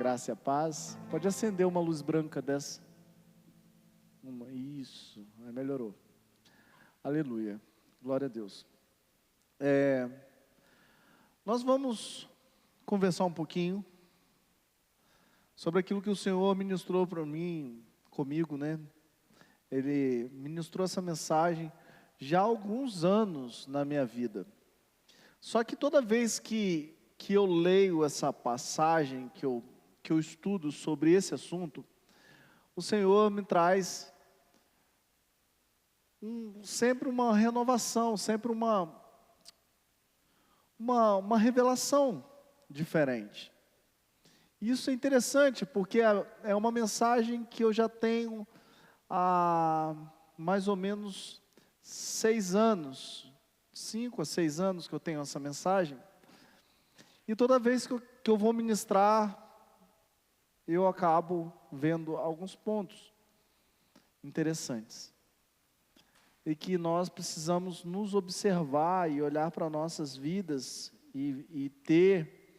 Graça e a paz. Pode acender uma luz branca dessa. Isso, melhorou. Aleluia. Glória a Deus. Nós vamos conversar um pouquinho sobre aquilo que o Senhor ministrou para mim, comigo, né? Ele ministrou essa mensagem já há alguns anos na minha vida. Só que toda vez que eu leio essa passagem, que eu estudo sobre esse assunto, o Senhor me traz sempre uma renovação, sempre uma revelação diferente. Isso é interessante, porque é uma mensagem que eu já tenho há mais ou menos 6 anos, 5 a 6 anos que eu tenho essa mensagem, e toda vez que eu vou ministrar, eu acabo vendo alguns pontos interessantes, e que nós precisamos nos observar e olhar para nossas vidas e ter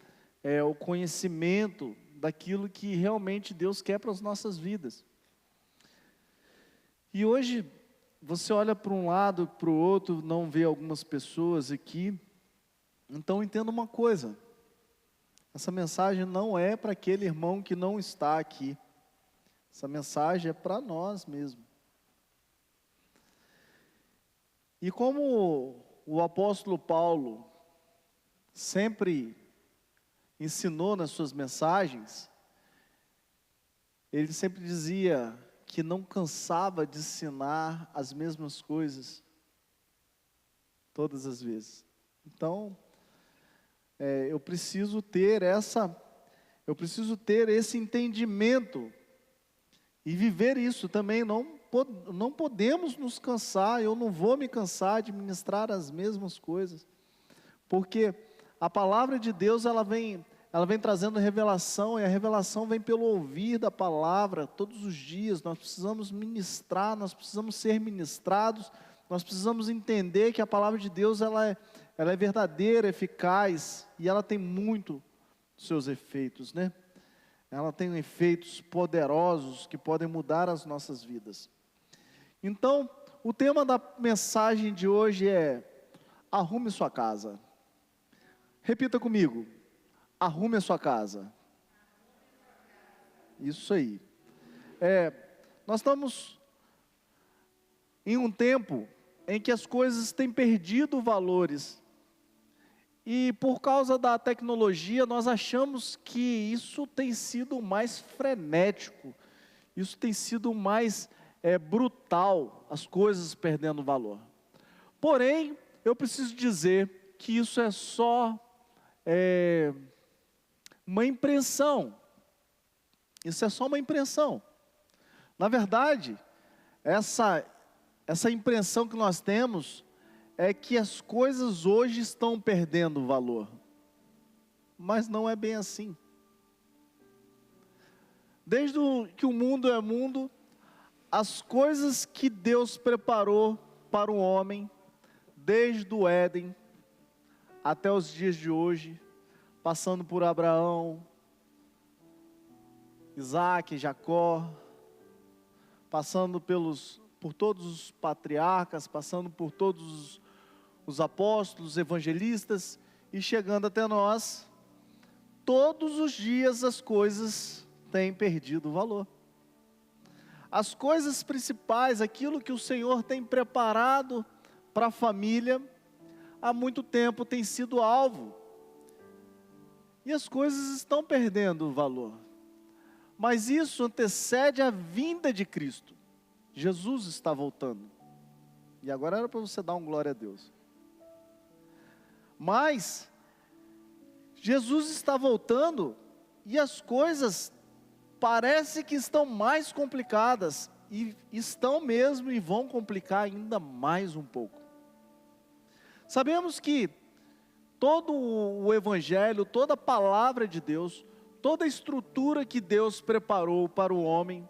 o conhecimento daquilo que realmente Deus quer para as nossas vidas. E hoje, você olha para um lado, para o outro, não vê algumas pessoas aqui. Então entenda uma coisa: essa mensagem não é para aquele irmão que não está aqui. Essa mensagem é para nós mesmos. E como o apóstolo Paulo sempre ensinou nas suas mensagens, ele sempre dizia que não cansava de ensinar as mesmas coisas todas as vezes. Então, eu preciso ter esse entendimento e viver isso também. Não podemos nos cansar. Eu não vou me cansar de ministrar as mesmas coisas, porque a palavra de Deus ela vem trazendo revelação, e a revelação vem pelo ouvir da palavra todos os dias. Nós precisamos ministrar, nós precisamos ser ministrados, nós precisamos entender que a palavra de Deus ela é verdadeira, eficaz, e ela tem muito seus efeitos, né? Ela tem efeitos poderosos que podem mudar as nossas vidas. Então, o tema da mensagem de hoje é: arrume sua casa. Repita comigo: arrume a sua casa. Isso aí. Nós estamos em um tempo em que as coisas têm perdido valores. E por causa da tecnologia, nós achamos que isso tem sido mais frenético. Isso tem sido mais brutal, as coisas perdendo valor. Porém, eu preciso dizer que isso é só uma impressão. Isso é só uma impressão. Na verdade, essa impressão que nós temos é que as coisas hoje estão perdendo valor. Mas não é bem assim. Desde que o mundo é mundo, as coisas que Deus preparou para o homem, desde o Éden até os dias de hoje, passando por Abraão, Isaac, Jacó, passando por todos os patriarcas, passando por todos os apóstolos, evangelistas, e chegando até nós, todos os dias as coisas têm perdido valor. As coisas principais, aquilo que o Senhor tem preparado para a família, há muito tempo tem sido alvo. E as coisas estão perdendo valor. Mas isso antecede a vinda de Cristo. Jesus está voltando. E agora era para você dar um glória a Deus. Mas Jesus está voltando e as coisas parece que estão mais complicadas, e estão mesmo, e vão complicar ainda mais um pouco. Sabemos que todo o Evangelho, toda a palavra de Deus, toda a estrutura que Deus preparou para o homem,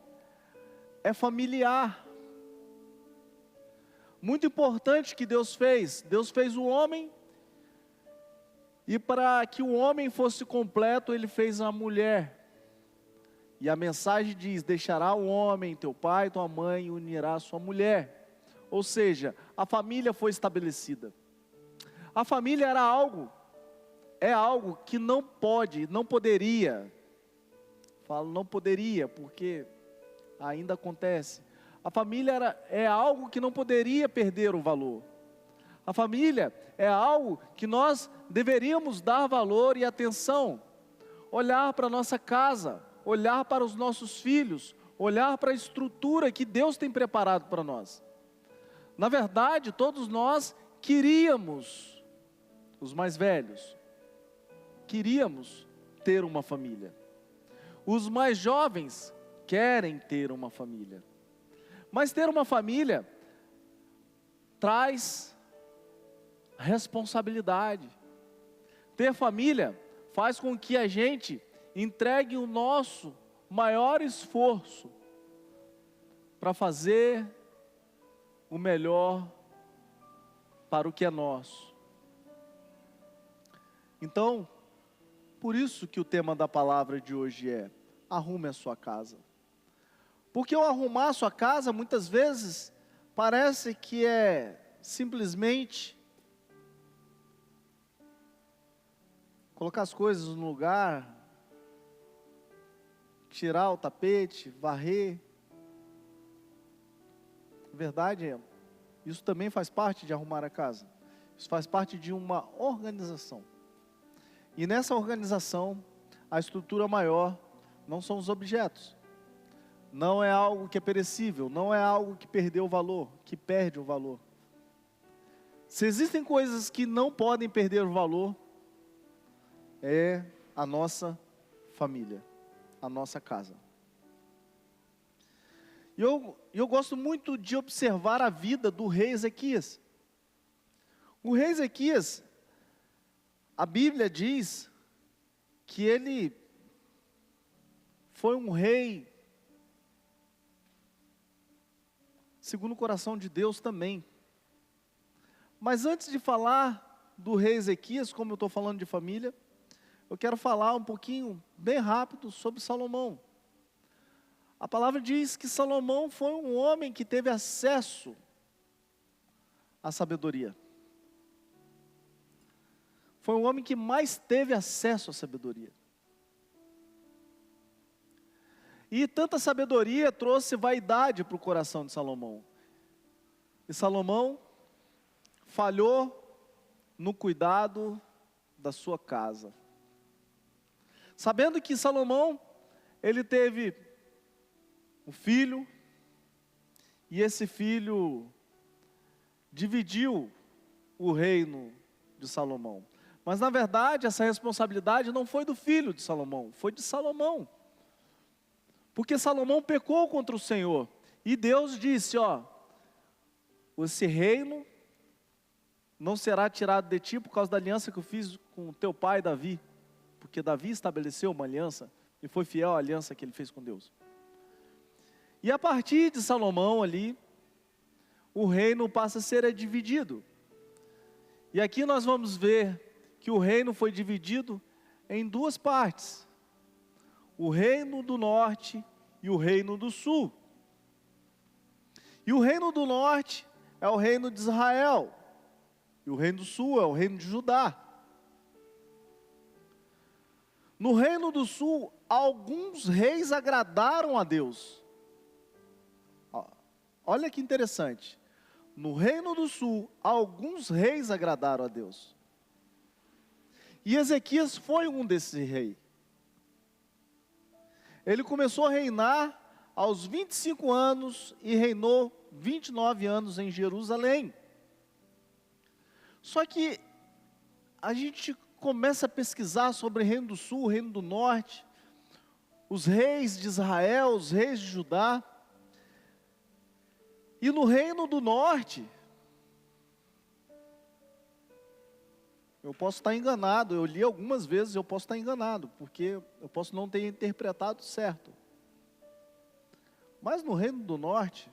é familiar. Muito importante que Deus fez o homem, e para que o homem fosse completo, Ele fez a mulher. E a mensagem diz: deixará o homem, teu pai, tua mãe, e unirá a sua mulher. Ou seja, a família foi estabelecida. A família é algo que não poderia, falo não poderia, porque ainda acontece. A família é algo que não poderia perder o valor. A família é algo que nós deveríamos dar valor e atenção. Olhar para a nossa casa, olhar para os nossos filhos, olhar para a estrutura que Deus tem preparado para nós. Na verdade, todos nós queríamos, os mais velhos, queríamos ter uma família. Os mais jovens querem ter uma família. Mas ter uma família traz responsabilidade. Ter família faz com que a gente entregue o nosso maior esforço para fazer o melhor para o que é nosso. Então, por isso que o tema da palavra de hoje é: arrume a sua casa. Porque o arrumar a sua casa, muitas vezes, parece que é simplesmente colocar as coisas no lugar, tirar o tapete, varrer. A verdade é, isso também faz parte de arrumar a casa. Isso faz parte de uma organização. E nessa organização, a estrutura maior não são os objetos. Não é algo que é perecível, não é algo que perdeu o valor, que perde o valor. Se existem coisas que não podem perder o valor, é a nossa família, a nossa casa. E eu gosto muito de observar a vida do rei Ezequias. O rei Ezequias, a Bíblia diz que ele foi um rei segundo o coração de Deus também. Mas antes de falar do rei Ezequias, como eu estou falando de família, eu quero falar um pouquinho, bem rápido, sobre Salomão. A palavra diz que Salomão foi um homem que teve acesso à sabedoria. Foi um homem que mais teve acesso à sabedoria. E tanta sabedoria trouxe vaidade para o coração de Salomão. E Salomão falhou no cuidado da sua casa. Sabendo que Salomão, ele teve um filho, e esse filho dividiu o reino de Salomão. Mas na verdade, essa responsabilidade não foi do filho de Salomão, foi de Salomão. Porque Salomão pecou contra o Senhor. E Deus disse, esse reino não será tirado de ti por causa da aliança que eu fiz com o teu pai Davi. Porque Davi estabeleceu uma aliança e foi fiel à aliança que ele fez com Deus. E a partir de Salomão ali, o reino passa a ser dividido. E aqui nós vamos ver que o reino foi dividido em duas partes. O reino do norte e o reino do sul. E o reino do norte é o reino de Israel. E o reino do sul é o reino de Judá. No reino do sul, alguns reis agradaram a Deus. Olha que interessante. No reino do sul, alguns reis agradaram a Deus. E Ezequias foi um desses reis. Ele começou a reinar aos 25 anos e reinou 29 anos em Jerusalém. Só que a gente começa a pesquisar sobre o reino do sul, o reino do norte, os reis de Israel, os reis de Judá. E no reino do norte, eu posso estar enganado, eu li algumas vezes, eu posso estar enganado, porque eu posso não ter interpretado certo. Mas no reino do norte,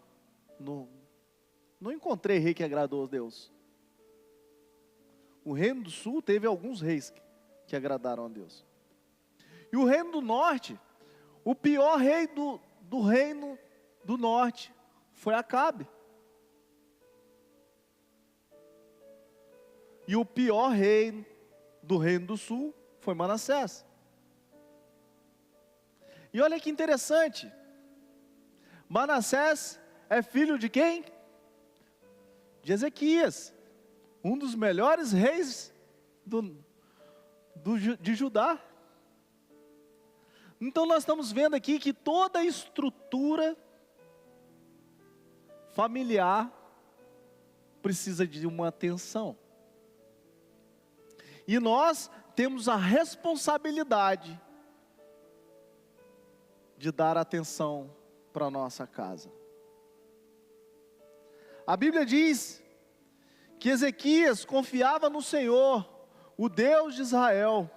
não encontrei rei que agradou a Deus. O reino do sul teve alguns reis que agradaram a Deus. E o reino do norte, O pior rei do reino do norte foi Acabe. E o pior rei do reino do sul foi Manassés. E olha que interessante, Manassés é filho de quem? De Ezequias, um dos melhores reis de Judá. Então nós estamos vendo aqui que toda a estrutura familiar precisa de uma atenção. E nós temos a responsabilidade de dar atenção para a nossa casa. A Bíblia diz que Ezequias confiava no Senhor, o Deus de Israel.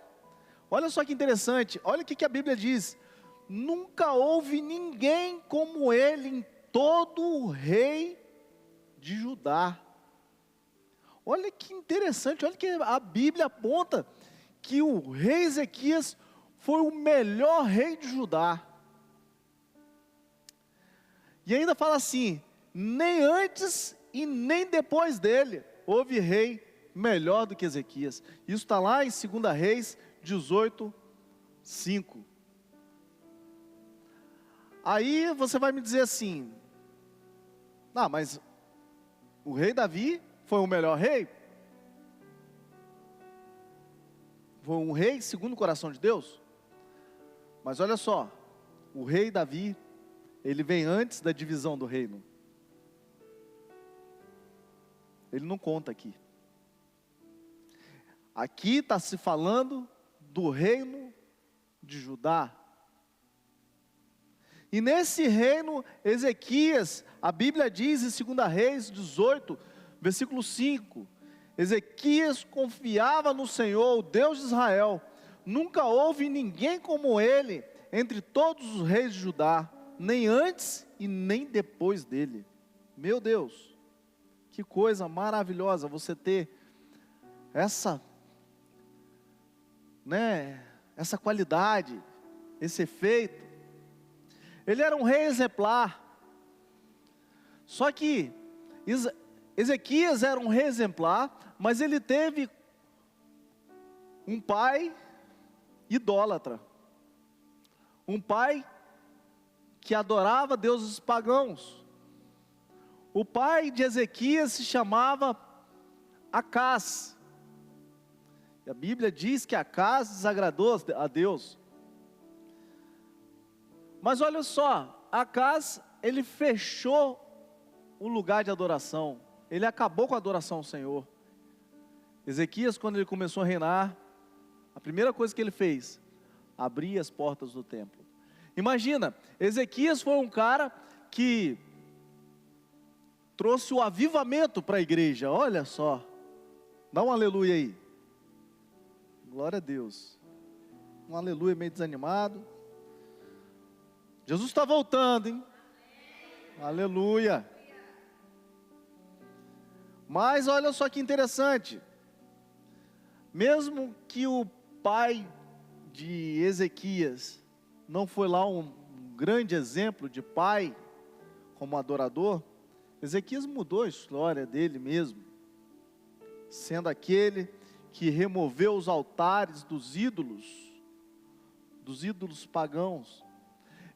Olha só que interessante, olha o que a Bíblia diz: nunca houve ninguém como ele em todo o rei de Judá. Olha que interessante, olha que a Bíblia aponta que o rei Ezequias foi o melhor rei de Judá. E ainda fala assim: nem antes e nem depois dele houve rei melhor do que Ezequias. Isso está lá em 2 Reis 18, 5. Aí você vai me dizer assim: não, mas o rei Davi foi o melhor rei? Foi um rei segundo o coração de Deus? Mas olha só, o rei Davi, ele vem antes da divisão do reino. Ele não conta aqui. Aqui está se falando do reino de Judá. E nesse reino, Ezequias, a Bíblia diz em 2 Reis 18, versículo 5, Ezequias confiava no Senhor, o Deus de Israel. Nunca houve ninguém como ele entre todos os reis de Judá, nem antes e nem depois dele. Meu Deus, que coisa maravilhosa você ter essa qualidade, esse efeito. Ele era um rei exemplar. Só que Ezequias era um rei exemplar, mas ele teve um pai idólatra. Um pai que adorava deuses pagãos. O pai de Ezequias se chamava Acás. E a Bíblia diz que Acás desagradou a Deus. Mas olha só, Acás, ele fechou o lugar de adoração. Ele acabou com a adoração ao Senhor. Ezequias, quando ele começou a reinar, a primeira coisa que ele fez, abrir as portas do templo. Imagina, Ezequias foi um cara que trouxe o avivamento para a igreja. Olha só, dá um aleluia aí. Glória a Deus. Um aleluia meio desanimado. Jesus está voltando, hein? Aleluia. Mas olha só que interessante. Mesmo que o pai de Ezequias não foi lá um grande exemplo de pai como adorador, Ezequias mudou a história dele mesmo, sendo aquele que removeu os altares dos ídolos pagãos.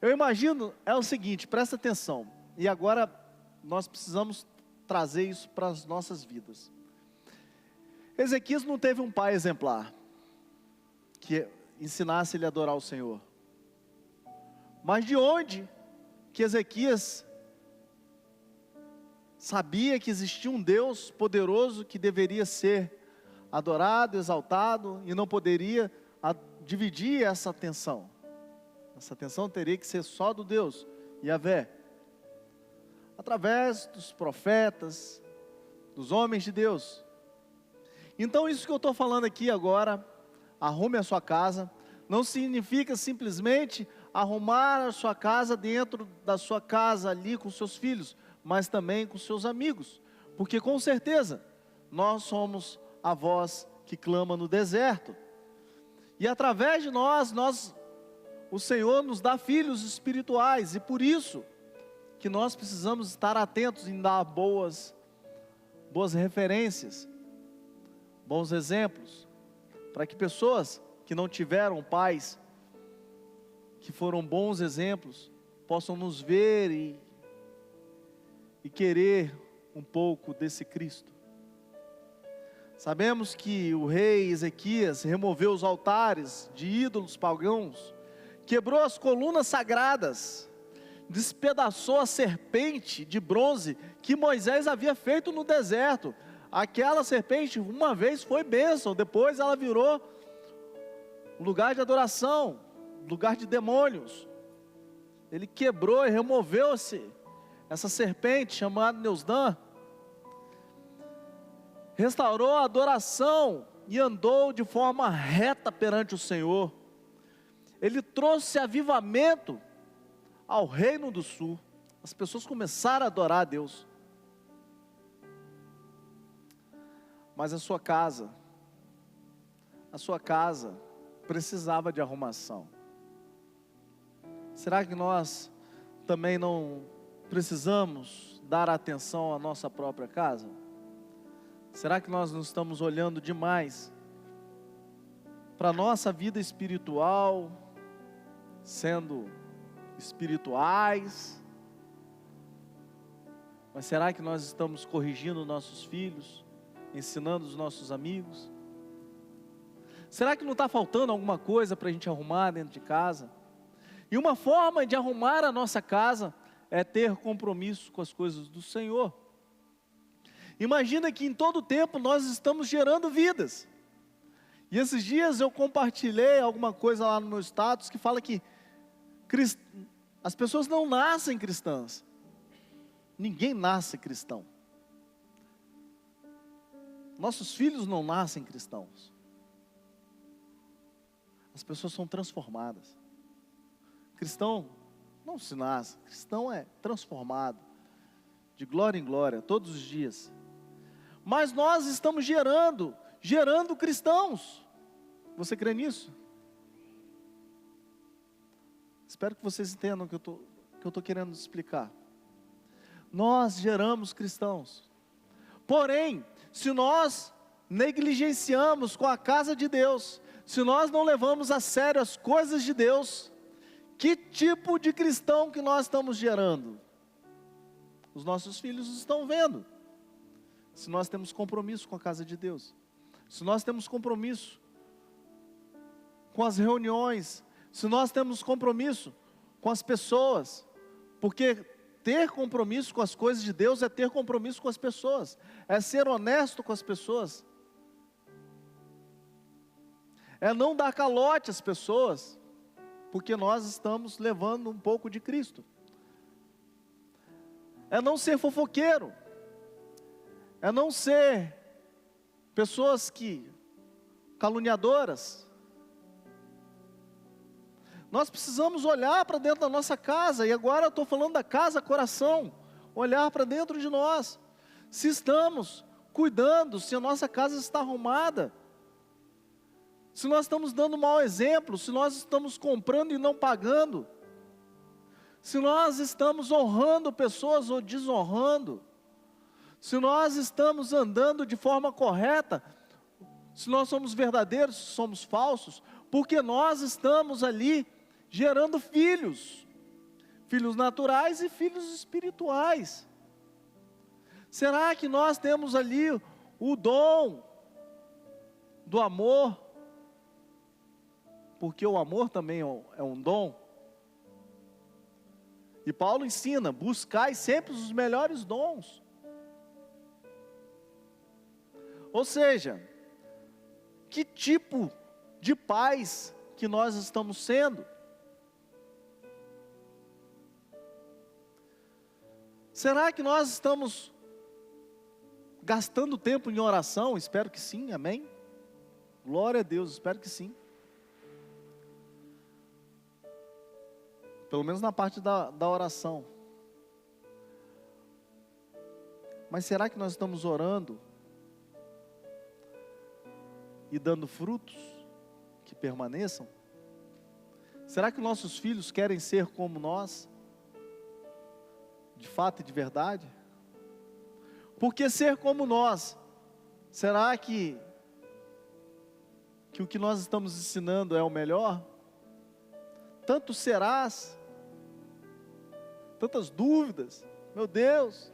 Eu imagino, é o seguinte, presta atenção, e agora nós precisamos trazer isso para as nossas vidas. Ezequias não teve um pai exemplar, que ensinasse ele a adorar o Senhor. Mas de onde que Ezequias sabia que existia um Deus poderoso que deveria ser adorado, exaltado, e não poderia dividir essa atenção? Essa atenção teria que ser só do Deus Yahvé, através dos profetas, dos homens de Deus. Então isso que eu estou falando aqui agora, arrume a sua casa, não significa simplesmente arrumar a sua casa dentro da sua casa ali com seus filhos, mas também com seus amigos, porque com certeza nós somos a voz que clama no deserto, e através de nós o Senhor nos dá filhos espirituais, e por isso que nós precisamos estar atentos em dar boas referências, bons exemplos, para que pessoas que não tiveram pais, que foram bons exemplos, possam nos ver e querer um pouco desse Cristo. Sabemos que o rei Ezequias removeu os altares de ídolos pagãos, quebrou as colunas sagradas, despedaçou a serpente de bronze que Moisés havia feito no deserto. Aquela serpente uma vez foi bênção, depois ela virou lugar de adoração, lugar de demônios. Ele quebrou e removeu essa serpente chamada Neusdan, restaurou a adoração e andou de forma reta perante o Senhor. Ele trouxe avivamento ao reino do sul. As pessoas começaram a adorar a Deus. Mas a sua casa precisava de arrumação. Será que nós também não precisamos dar atenção à nossa própria casa? Será que nós não estamos olhando demais para a nossa vida espiritual, sendo espirituais? Mas será que nós estamos corrigindo nossos filhos, ensinando os nossos amigos? Será que não está faltando alguma coisa para a gente arrumar dentro de casa? E uma forma de arrumar a nossa casa é ter compromisso com as coisas do Senhor. Imagina que em todo tempo nós estamos gerando vidas. E esses dias eu compartilhei alguma coisa lá no meu status que fala que as pessoas não nascem cristãs. Ninguém nasce cristão. Nossos filhos não nascem cristãos. As pessoas são transformadas. Cristão não se nasce, cristão é transformado, de glória em glória, todos os dias. Mas nós estamos gerando cristãos. Você crê nisso? Espero que vocês entendam o que eu estou querendo explicar. Nós geramos cristãos. Porém, se nós negligenciamos com a casa de Deus, se nós não levamos a sério as coisas de Deus, que tipo de cristão que nós estamos gerando? Os nossos filhos estão vendo. Se nós temos compromisso com a casa de Deus, se nós temos compromisso com as reuniões, se nós temos compromisso com as pessoas, porque ter compromisso com as coisas de Deus é ter compromisso com as pessoas, é ser honesto com as pessoas, é não dar calote às pessoas, porque nós estamos levando um pouco de Cristo, é não ser fofoqueiro, é não ser pessoas caluniadoras. Nós precisamos olhar para dentro da nossa casa, e agora eu estou falando da casa, coração, olhar para dentro de nós, se estamos cuidando, se a nossa casa está arrumada, se nós estamos dando mau exemplo, se nós estamos comprando e não pagando, se nós estamos honrando pessoas ou desonrando, se nós estamos andando de forma correta, se nós somos verdadeiros, se somos falsos, porque nós estamos ali gerando filhos naturais e filhos espirituais. Será que nós temos ali o dom do amor? Porque o amor também é um dom. E Paulo ensina, buscai sempre os melhores dons. Ou seja, que tipo de pais que nós estamos sendo? Será que nós estamos gastando tempo em oração? Espero que sim, amém? Glória a Deus, espero que sim. Pelo menos na parte da oração. Mas será que nós estamos orando e dando frutos que permaneçam? Será que nossos filhos querem ser como nós? De fato e de verdade? Porque ser como nós, será que o que nós estamos ensinando é o melhor? Tanto serás, tantas dúvidas, meu Deus.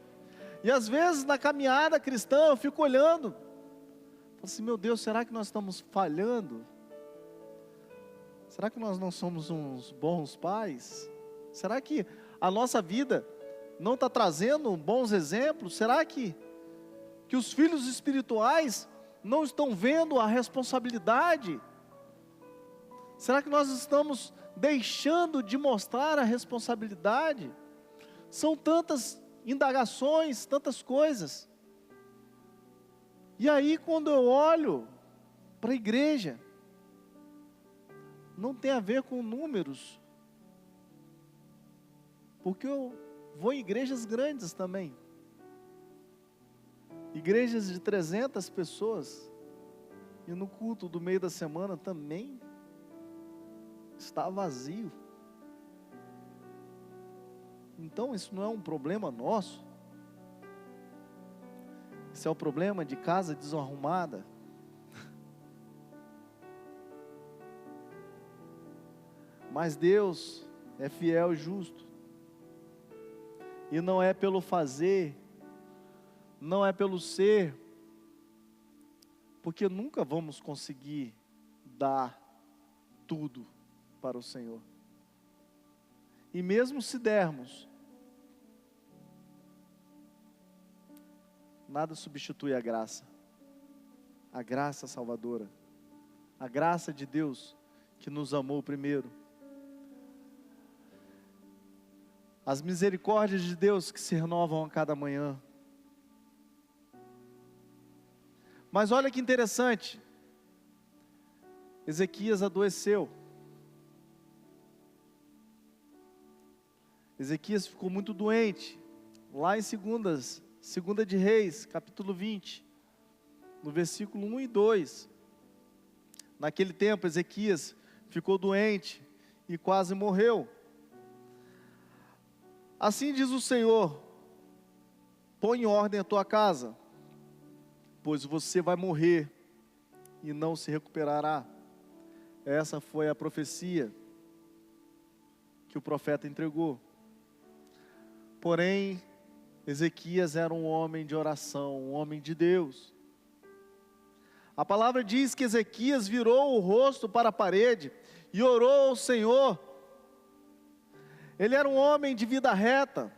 E às vezes na caminhada cristã eu fico olhando, falo assim, meu Deus, será que nós estamos falhando? Será que nós não somos uns bons pais? Será que a nossa vida não está trazendo bons exemplos? Será que os filhos espirituais não estão vendo a responsabilidade? Será que nós estamos deixando de mostrar a responsabilidade? São tantas indagações, tantas coisas. E aí quando eu olho para a igreja, não tem a ver com números, porque eu vou em igrejas grandes também, igrejas de 300 pessoas, e no culto do meio da semana também está vazio. Então isso não é um problema nosso, isso é o problema de casa desarrumada. Mas Deus é fiel e justo, e não é pelo fazer, não é pelo ser, porque nunca vamos conseguir dar tudo para o Senhor. E mesmo se dermos, nada substitui a graça salvadora, a graça de Deus que nos amou primeiro, as misericórdias de Deus que se renovam a cada manhã. Mas olha que interessante, Ezequias adoeceu. Ezequias ficou muito doente, lá em 2 de Reis, capítulo 20, no versículo 1 e 2. Naquele tempo, Ezequias ficou doente e quase morreu. Assim diz o Senhor: põe em ordem a tua casa, pois você vai morrer e não se recuperará. Essa foi a profecia que o profeta entregou. Porém, Ezequias era um homem de oração, um homem de Deus. A palavra diz que Ezequias virou o rosto para a parede e orou ao Senhor. Ele era um homem de vida reta.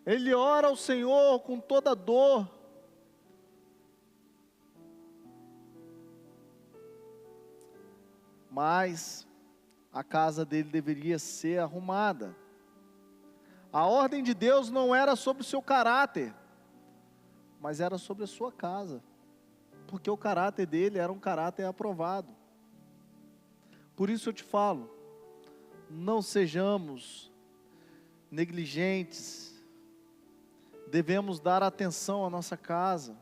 Ele ora ao Senhor com toda dor. Mas a casa dele deveria ser arrumada. A ordem de Deus não era sobre o seu caráter, mas era sobre a sua casa, porque o caráter dele era um caráter aprovado. Por isso eu te falo, não sejamos negligentes, devemos dar atenção à nossa casa.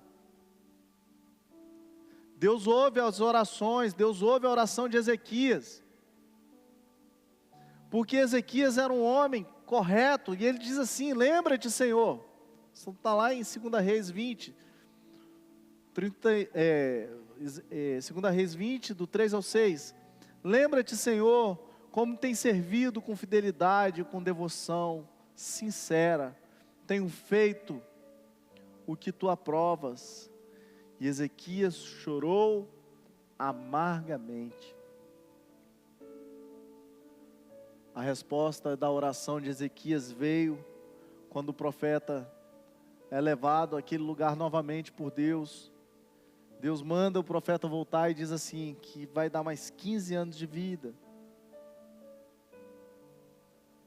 Deus ouve as orações, Deus ouve a oração de Ezequias, porque Ezequias era um homem correto, e ele diz assim: lembra-te, Senhor, isso está lá em 2 Reis 20, 2 Reis 20, do 3 ao 6, lembra-te, Senhor, como tem servido com fidelidade, com devoção sincera, tenho feito o que tu aprovas. E Ezequias chorou amargamente. A resposta da oração de Ezequias veio quando o profeta é levado àquele lugar novamente por Deus. Deus manda o profeta voltar e diz assim, que vai dar mais 15 anos de vida,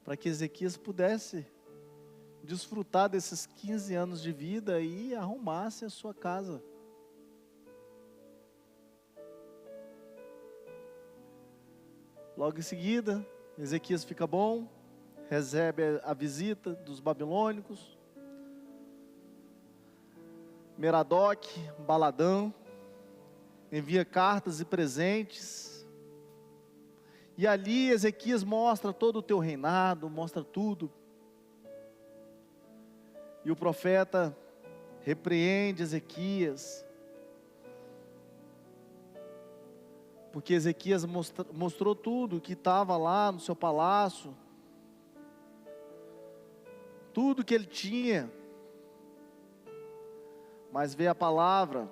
para que Ezequias pudesse desfrutar desses 15 anos de vida e arrumasse a sua casa. Logo em seguida, Ezequias fica bom, recebe a visita dos babilônicos, Merodach, Baladã, envia cartas e presentes, E ali Ezequias mostra todo o teu reinado, mostra tudo. E o profeta repreende Ezequias, porque Ezequias mostrou tudo que estava lá no seu palácio, tudo que ele tinha. Mas veio a palavra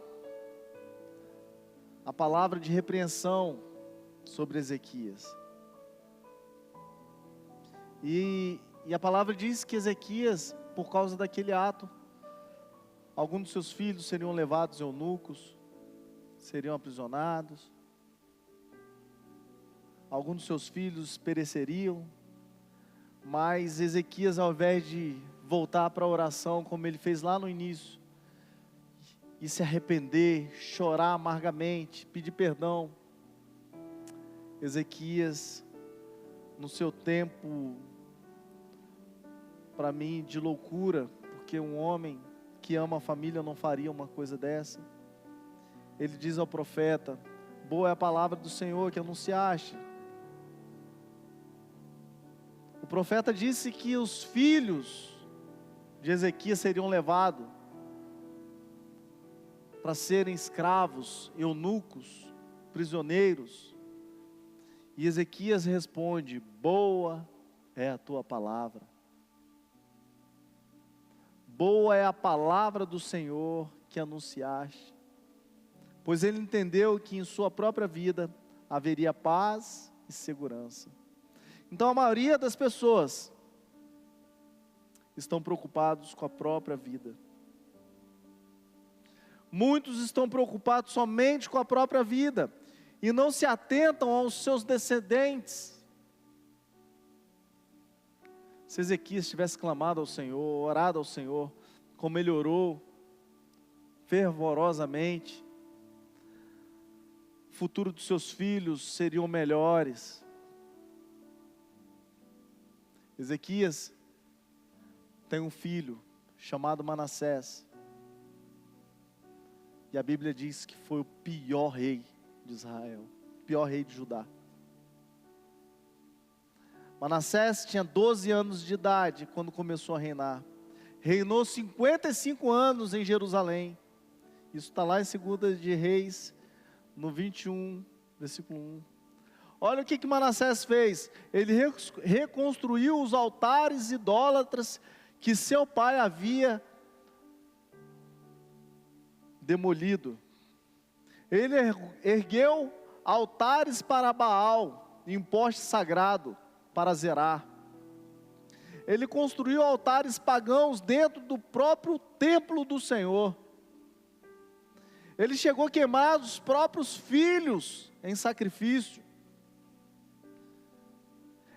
de repreensão sobre Ezequias. E a palavra diz que Ezequias, por causa daquele ato, alguns dos seus filhos seriam levados eunucos, seriam aprisionados, alguns dos seus filhos pereceriam, mas Ezequias, ao invés de voltar para a oração, como ele fez lá no início, e se arrepender, chorar amargamente, pedir perdão, Ezequias, no seu tempo, para mim, de loucura, porque um homem que ama a família não faria uma coisa dessa. Ele diz ao profeta: boa é a palavra do Senhor que anunciaste. O profeta disse que os filhos de Ezequias seriam levados para serem escravos, eunucos, prisioneiros. E Ezequias responde: boa é a tua palavra. Boa é a palavra do Senhor que anunciaste. Pois ele entendeu que em sua própria vida haveria paz e segurança. Então a maioria das pessoas estão preocupados com a própria vida. Muitos estão preocupados somente com a própria vida e não se atentam aos seus descendentes. Se Ezequias tivesse clamado ao Senhor, orado ao Senhor, como ele orou, fervorosamente, o futuro dos seus filhos seriam melhores. Ezequias tem um filho chamado Manassés. E a Bíblia diz que foi o pior rei de Israel, o pior rei de Judá. Manassés tinha 12 anos de idade quando começou a reinar. Reinou 55 anos em Jerusalém. Isso está lá em 2 de Reis, no 21, versículo 1. Olha o que Manassés fez. Ele reconstruiu os altares idólatras que seu pai havia demolido. Ele ergueu altares para Baal, em poste sagrado, para Zerá. Ele construiu altares pagãos dentro do próprio templo do Senhor. Ele chegou a queimar os próprios filhos em sacrifício.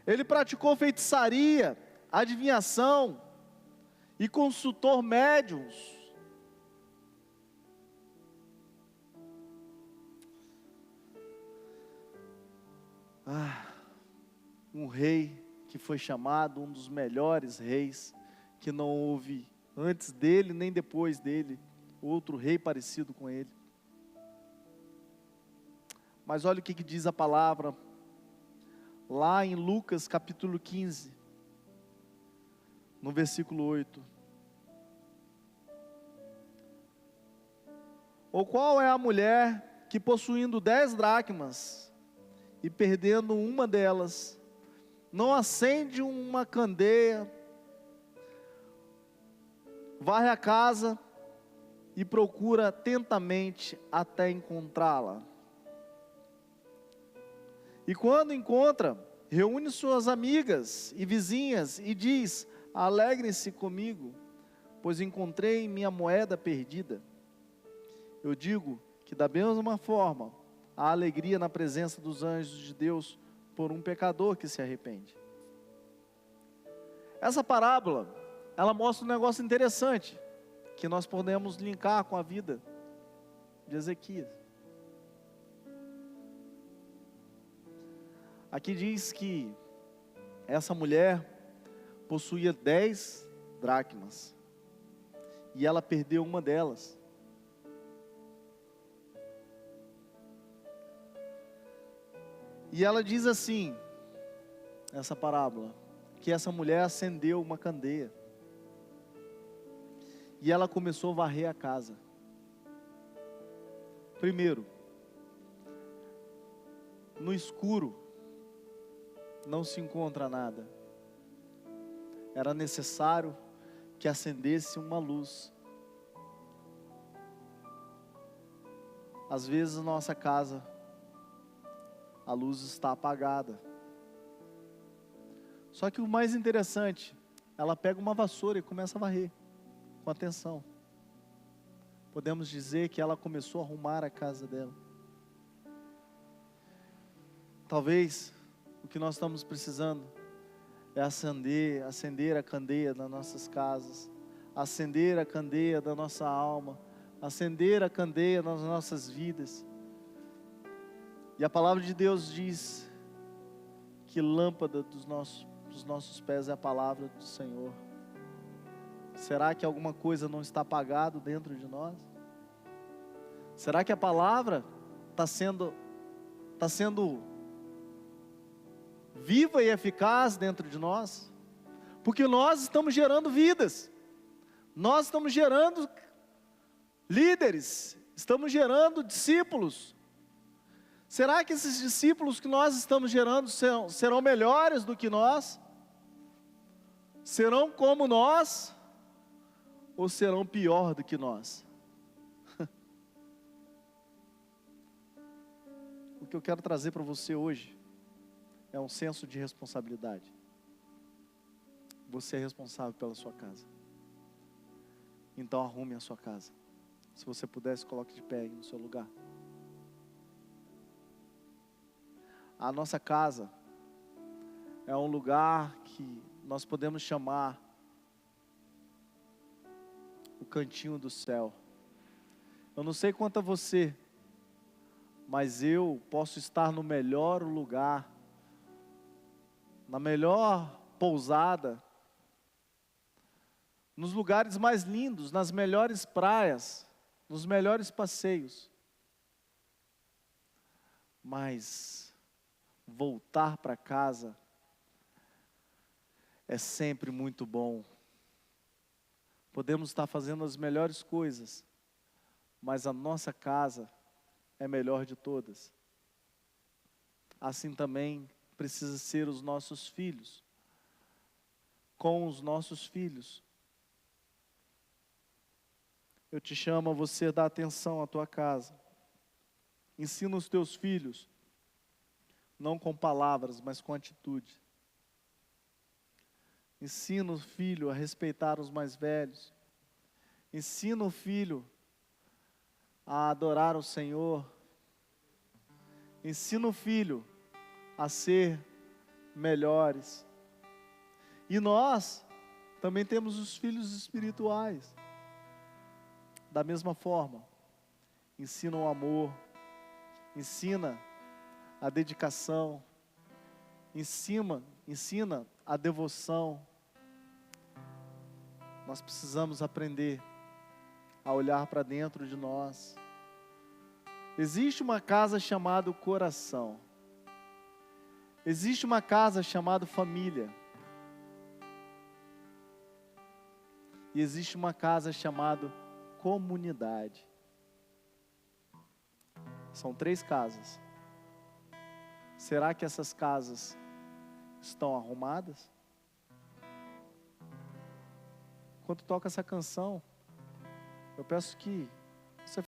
Ele praticou feitiçaria, adivinhação e consultou médiuns. Um rei que foi chamado um dos melhores reis, que não houve antes dele nem depois dele outro rei parecido com ele. Mas olha o que diz a palavra lá em Lucas capítulo 15, no versículo 8. Ou qual é a mulher que, possuindo 10 dracmas e perdendo uma delas, não acende uma candeia, varre a casa e procura atentamente até encontrá-la? E quando encontra, reúne suas amigas e vizinhas e diz: alegrem-se comigo, pois encontrei minha moeda perdida. Eu digo que da mesma forma, há alegria na presença dos anjos de Deus por um pecador que se arrepende. Essa parábola, ela mostra um negócio interessante, que nós podemos linkar com a vida de Ezequias. Aqui diz que essa mulher possuía 10 dracmas, e ela perdeu uma delas. E ela diz assim, essa parábola, que essa mulher acendeu uma candeia. E ela começou a varrer a casa. Primeiro, no escuro não se encontra nada. Era necessário que acendesse uma luz. Às vezes na nossa casa, a luz está apagada. Só que o mais interessante, ela pega uma vassoura e começa a varrer, com atenção. Podemos dizer que ela começou a arrumar a casa dela. Talvez o que nós estamos precisando é acender a candeia das nossas casas, acender a candeia da nossa alma, acender a candeia nas nossas vidas. E a palavra de Deus diz que lâmpada dos nossos pés é a palavra do Senhor. Será que alguma coisa não está apagada dentro de nós? Será que a palavra está sendo viva e eficaz dentro de nós? Porque nós estamos gerando vidas, nós estamos gerando líderes, estamos gerando discípulos. Será que esses discípulos que nós estamos gerando serão melhores do que nós? Serão como nós? Ou serão pior do que nós? O que eu quero trazer para você hoje é um senso de responsabilidade. Você é responsável pela sua casa. Então arrume a sua casa. Se você pudesse, coloque de pé aí no seu lugar. A nossa casa é um lugar que nós podemos chamar o cantinho do céu. Eu não sei quanto a você, mas eu posso estar no melhor lugar, na melhor pousada, nos lugares mais lindos, nas melhores praias, nos melhores passeios. Mas voltar para casa é sempre muito bom. Podemos estar fazendo as melhores coisas, mas a nossa casa é a melhor de todas. Assim também precisa ser os nossos filhos, com os nossos filhos. Eu te chamo a você dar atenção à tua casa. Ensina os teus filhos, não com palavras, mas com atitude. Ensina o filho a respeitar os mais velhos. Ensina o filho a adorar o Senhor. Ensina o filho a ser melhores. E nós também temos os filhos espirituais. Da mesma forma, ensina o amor, ensina a dedicação, ensina a devoção. Nós precisamos aprender a olhar para dentro de nós. Existe uma casa chamada coração. Existe uma casa chamada família. E existe uma casa chamada comunidade. São 3 casas. Será que essas casas estão arrumadas? Quando toca essa canção, eu peço que